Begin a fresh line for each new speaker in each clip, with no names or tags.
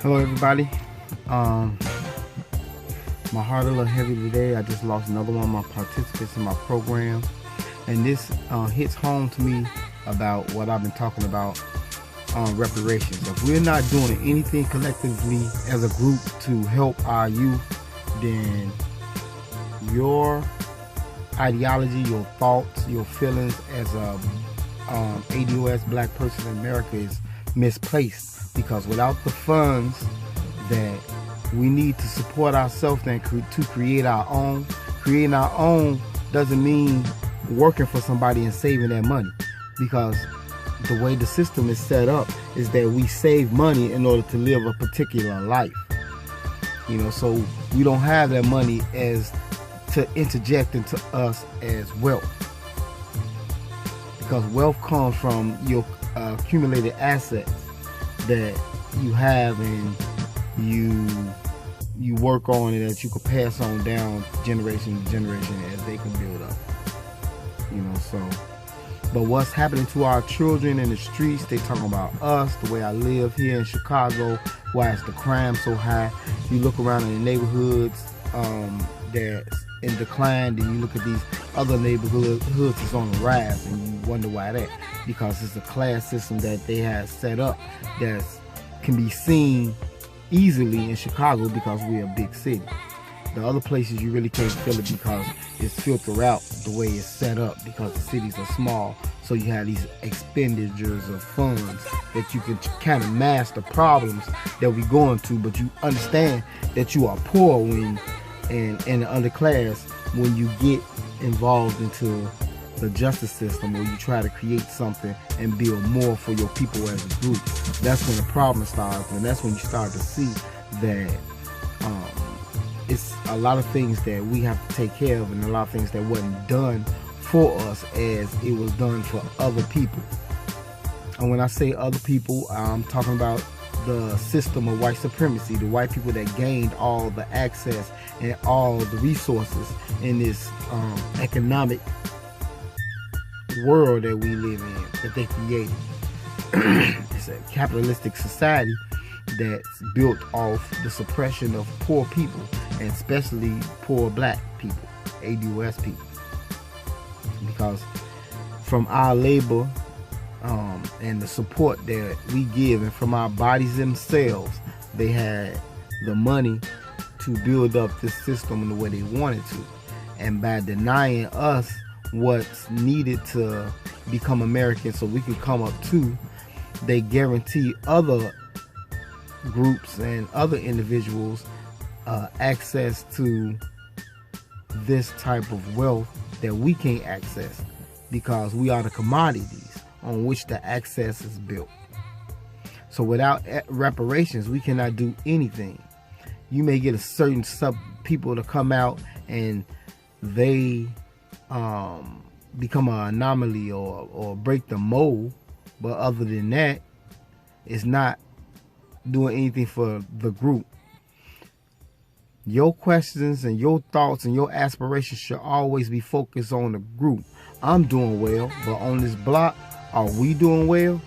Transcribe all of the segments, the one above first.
Hello everybody. Um, my heart a little heavy today. I just lost another one of my participants in my program, and this hits home to me about what I've been talking about on reparations. If we're not doing anything collectively as a group to help our youth, then your ideology, your thoughts, your feelings as a ADOS black person in America is misplaced, because without the funds that we need to support ourselves and to creating our own doesn't mean working for somebody and saving that money, because the way the system is set up is that we save money in order to live a particular life, so we don't have that money as to interject into us as wealth, because wealth comes from your accumulated assets that you have and you work on, and that you can pass on down generation to generation as they can build up. But what's happening to our children in the streets? They talking about us, the way I live here in Chicago, why is the crime so high? You look around in the neighborhoods that's in decline, then you look at these other neighborhoods that's on the rise, and you wonder why that. Because it's a class system that they have set up that can be seen easily in Chicago because we're a big city. The other places you really can't feel it because it's filtered out the way it's set up, because the cities are small, so you have these expenditures of funds that you can kind of mask the problems that we're going to, but you understand that you are poor when and the underclass when you get involved into the justice system, where you try to create something and build more for your people as a group. That's when the problem starts, and that's when you start to see that it's a lot of things that we have to take care of, and a lot of things that wasn't done for us as it was done for other people. And when I say other people, I'm talking about the system of white supremacy, the white people that gained all the access and all the resources in this economic world that we live in, that they created. It's a capitalistic society that's built off the suppression of poor people, and especially poor black people, ADOS people, because from our labor and the support that we give, and from our bodies themselves, they had the money to build up this system in the way they wanted to. And by denying us what's needed to become American so we can come up too, they guarantee other groups and other individuals access to this type of wealth that we can't access, because we are the commodities on which the access is built. So without reparations, we cannot do anything. You may get a certain people to come out and they become an anomaly or break the mold, but other than that, it's not doing anything for the group. Your questions and your thoughts and your aspirations should always be focused on the group. I'm doing well, but on this block, are we doing well?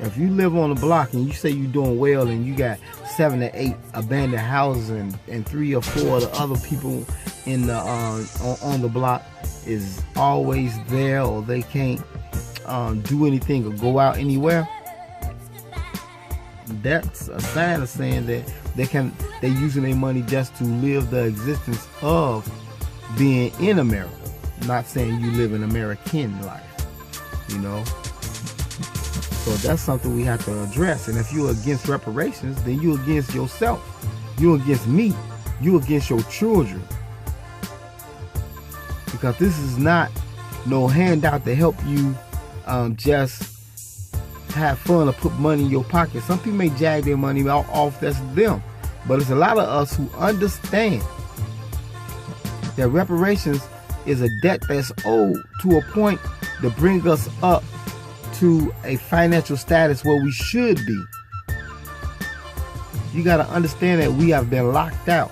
If you live on a block and you say you're doing well, and you got 7 or 8 abandoned houses, and 3 or 4 of the other people in the on the block is always there, or they can't do anything or go out anywhere, that's a sign of saying that they're using their money just to live the existence of being in America. Not saying you live an American life, So that's something we have to address. And if you're against reparations, then you're against yourself. You're against me. You're against your children. Because this is not no handout to help you just have fun or put money in your pocket. Some people may jag their money off, that's them. But it's a lot of us who understand that reparations is a debt that's owed to a point to bring us up to a financial status where we should be. You got to understand that we have been locked out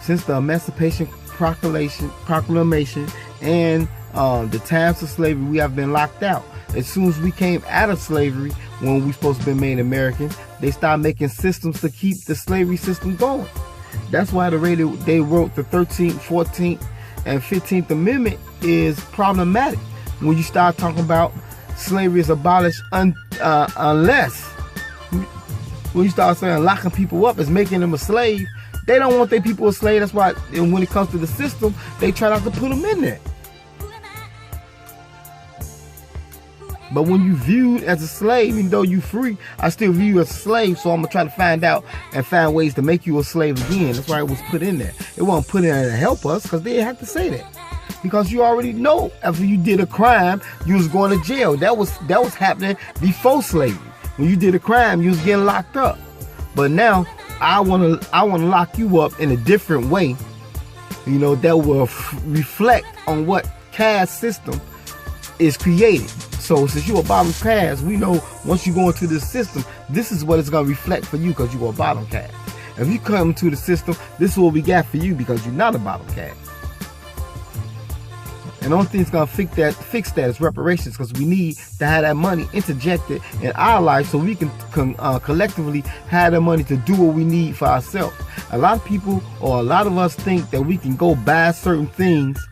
since the Emancipation Proclamation and the times of slavery, we have been locked out. As soon as we came out of slavery, when we supposed to be made Americans, they started making systems to keep the slavery system going. That's why they wrote the 13th, 14th, and 15th Amendment is problematic. When you start talking about slavery is abolished unless, when you start saying locking people up is making them a slave, they don't want their people a slave. That's why when it comes to the system, they try not to put them in there. But when you viewed as a slave, even though you free, I still view you as a slave. So I'm going to try to find out and find ways to make you a slave again. That's why it was put in there. It wasn't put in there to help us, because they didn't have to say that. Because you already know after you did a crime, you was going to jail. That was happening before slavery. When you did a crime, you was getting locked up. But now I want to lock you up in a different way, you know, that will reflect on what caste system is created. So since you're a bottom caste, we know once you go into this system, this is what it's going to reflect for you, because you're a bottom caste. If you come to the system, this is what we got for you, because you're not a bottom caste. And the only thing that's going to fix that is reparations, because we need to have that money interjected in our life so we can collectively have the money to do what we need for ourselves. A lot of people, or a lot of us, think that we can go buy certain things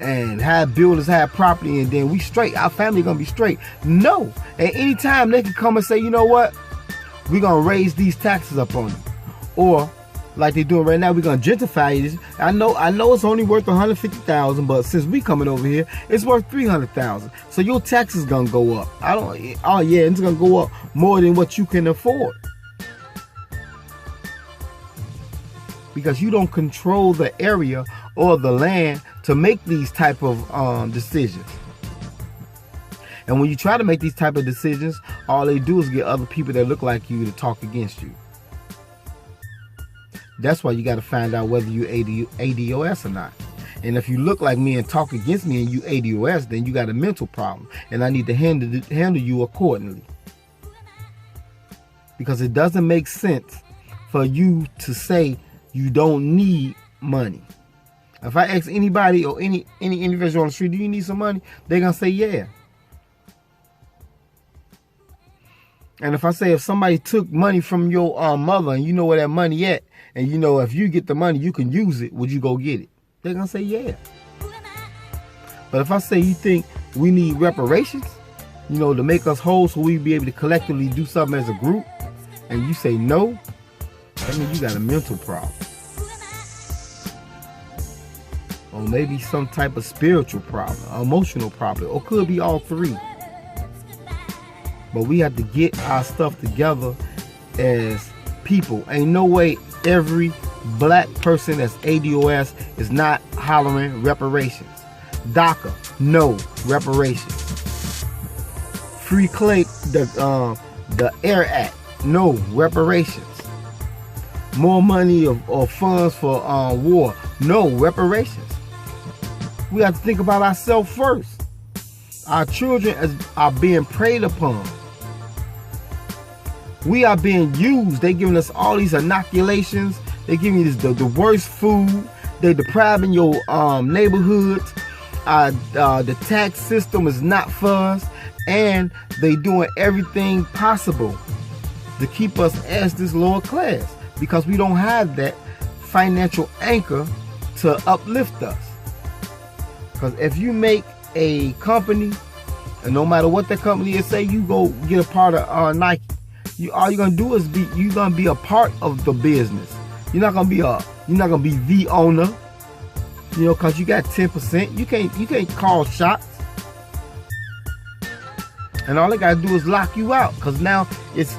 and have builders, have property, and then we straight, our family gonna be straight. No. At any time they can come and say, you know what, we're gonna raise these taxes up on you. Or like they're doing right now, we're gonna gentrify this. I know it's only worth $150,000, but since we coming over here, it's worth $300,000. So your taxes gonna go up. Oh yeah, it's gonna go up more than what you can afford. Because you don't control the area or the land to make these type of decisions. And when you try to make these type of decisions, all they do is get other people that look like you to talk against you. That's why you got to find out whether you ADOS or not. And if you look like me and talk against me and you ADOS, then you got a mental problem, and I need to handle you accordingly. Because it doesn't make sense for you to say you don't need money. If I ask anybody or any individual on the street, do you need some money? They're going to say, yeah. And if I say, if somebody took money from your mother and you know where that money at, and you know if you get the money, you can use it, would you go get it? They're going to say, yeah. But if I say you think we need reparations, you know, to make us whole so we be able to collectively do something as a group, and you say no, that means you got a mental problem. Or maybe some type of spiritual problem, emotional problem, or could be all three. But we have to get our stuff together as people. Ain't no way every black person that's ADOS is not hollering reparations. DACA, no reparations. Free Clay, the Air Act, no reparations. More money or funds for war, no reparations. We have to think about ourselves first. Our children are being preyed upon. We are being used. They giving us all these inoculations. They giving you the worst food. They depriving your neighborhoods. The tax system is not for us, and they doing everything possible to keep us as this lower class, because we don't have that financial anchor to uplift us. Because if you make a company, and no matter what that company is, say you go get a part of Nike, all you're gonna do is you're gonna be a part of the business. You're not gonna be the owner, you know, because you got 10%. You can't call shots, and all they gotta do is lock you out. Because now it's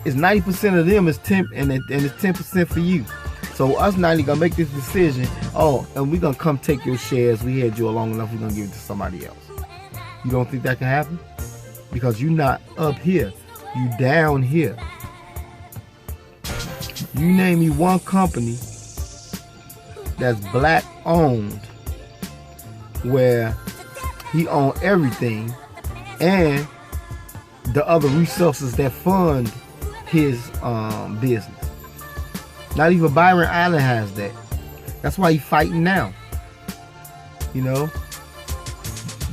90% of them is 10, and it's 10% for you. So us 90 gonna make this decision. Oh, and we're gonna come take your shares. We had you long enough. We're gonna give it to somebody else. You don't think that can happen? Because you're not up here. You down here. You name me one company that's black owned where he owned everything and the other resources that fund his business. Not even Byron Allen has that. That's why he's fighting now. You know?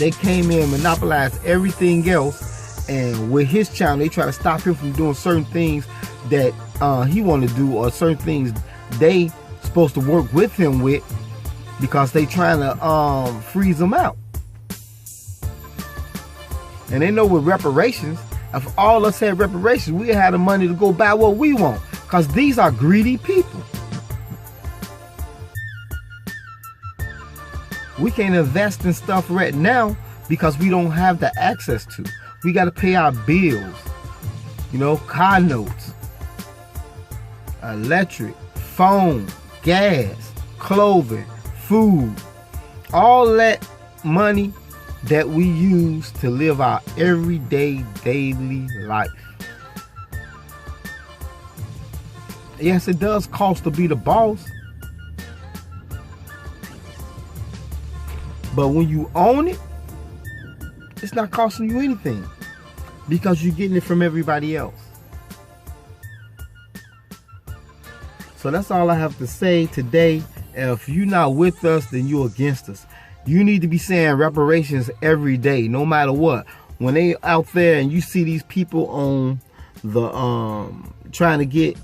They came in, monopolized everything else, and with his channel, they try to stop him from doing certain things that he want to do, or certain things they supposed to work with him with, because they trying to freeze him out. And they know with reparations, if all us had reparations, we had the money to go buy what we want, because these are greedy people. We can't invest in stuff right now because we don't have the access to. We got to pay our bills, you know, car notes, electric, phone, gas, clothing, food, all that money that we use to live our everyday, daily life. Yes, it does cost to be the boss. But when you own it, it's not costing you anything, because you're getting it from everybody else. So that's all I have to say today. If you're not with us, then you're against us. You need to be saying reparations every day, no matter what. When they out there and you see these people on the trying to get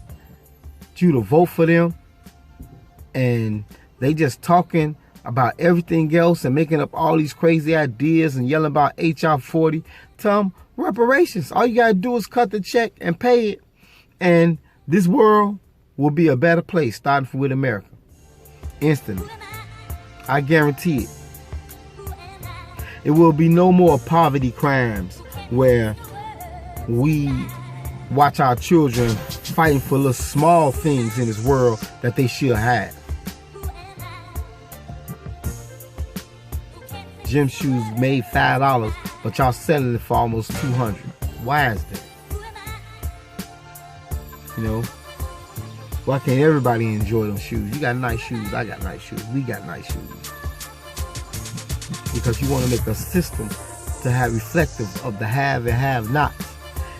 you to vote for them, and they just talking about everything else and making up all these crazy ideas and yelling about HR 40, tell them reparations. All you gotta do is cut the check and pay it, and this world will be a better place, starting with America. Instantly. I guarantee it. It will be no more poverty crimes where we watch our children fighting for little small things in this world that they should have. Gym shoes made $5, but y'all selling it for almost $200. Why is that? You know, why can't everybody enjoy them shoes? You got nice shoes, I got nice shoes, we got nice shoes. Because you want to make a system to have reflective of the have and have nots.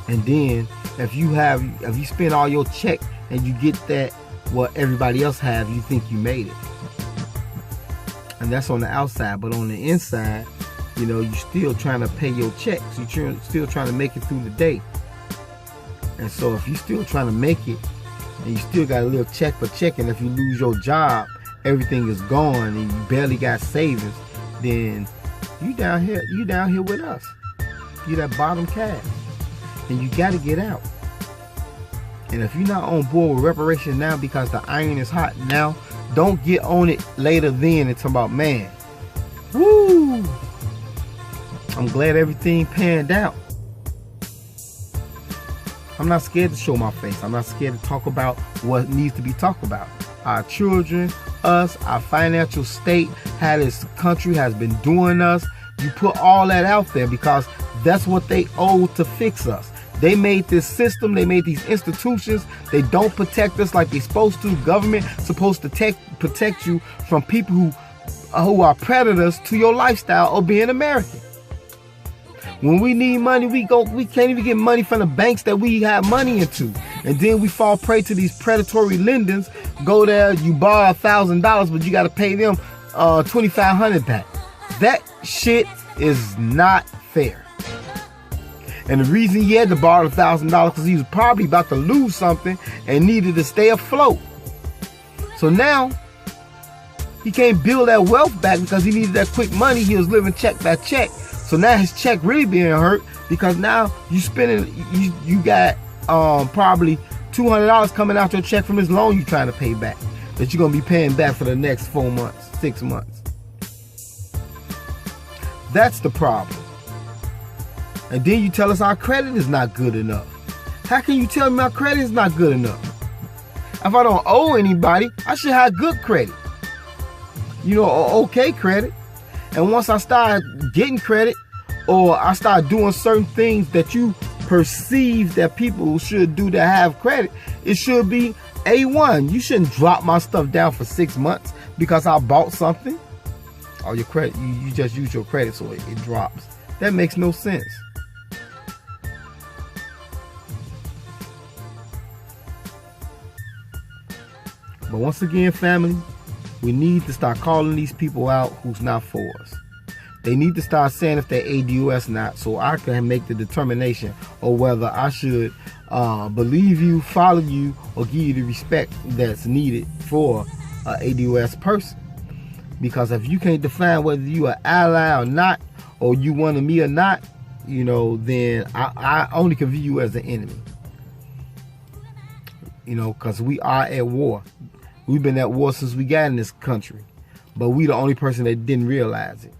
And then if you spend all your check and you get that what everybody else have, you think you made it. And that's on the outside, but on the inside, you know, you're still trying to pay your checks. You're still trying to make it through the day. And so if you're still trying to make it, and you still got to live check for check, and if you lose your job, everything is gone, and you barely got savings, then you down here with us. You that bottom cash, and you got to get out. And if you're not on board with reparations now because the iron is hot now, don't get on it later then and talk about, man, woo, I'm glad everything panned out. I'm not scared to show my face. I'm not scared to talk about what needs to be talked about. Our children, us, our financial state, how this country has been doing us. You put all that out there because that's what they owe to fix us. They made this system, they made these institutions. They don't protect us like they're supposed to. Government supposed to protect you from people who are predators to your lifestyle or being American. When we need money, we can't even get money from the banks that we have money into. And then we fall prey to these predatory lenders. Go there, you borrow $1,000, but you got to pay them $2,500 back. That shit is not fair. And the reason he had to borrow $1,000 because he was probably about to lose something and needed to stay afloat. So now he can't build that wealth back because he needed that quick money. He was living check by check. So now his check really being hurt because now you got probably $200 coming out your check from his loan you trying to pay back, that you're gonna be paying back for the next 4 months, 6 months. That's the problem. And then you tell us our credit is not good enough. How can you tell me my credit is not good enough? If I don't owe anybody, I should have good credit. You know, okay credit. And once I start getting credit, or I start doing certain things that you perceive that people should do that have credit, it should be A1. You shouldn't drop my stuff down for 6 months because I bought something. Or your credit, you just use your credit so it drops. That makes no sense. But once again, family, we need to start calling these people out who's not for us. They need to start saying if they're ADOS or not, so I can make the determination or whether I should believe you, follow you, or give you the respect that's needed for an ADOS person. Because if you can't define whether you are ally or not, or you one of me or not, you know, then I only can view you as an enemy. You know, because we are at war. We've been at war since we got in this country, but we the only person that didn't realize it.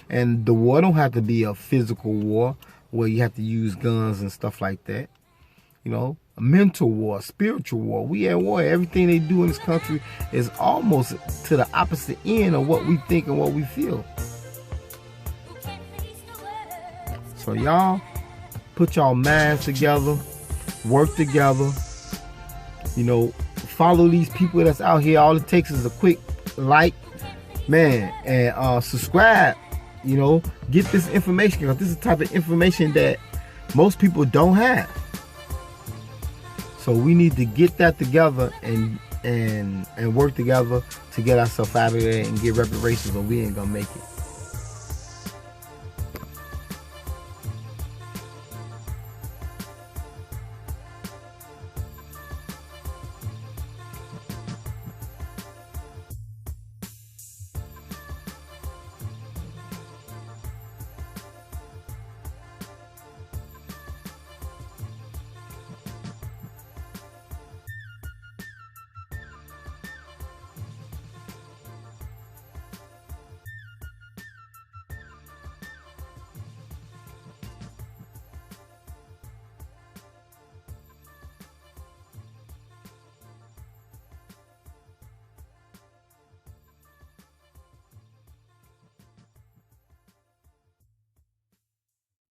And the war don't have to be a physical war where you have to use guns and stuff like that. You know, a mental war, spiritual war. We at war. Everything they do in this country is almost to the opposite end of what we think and what we feel. So y'all, put y'all minds together, work together. You know, follow these people that's out here. All it takes is a quick like, man, and subscribe. You know, get this information, because this is the type of information that most people don't have. So we need to get that together and work together to get ourselves out of there and get reparations, or we ain't gonna make it.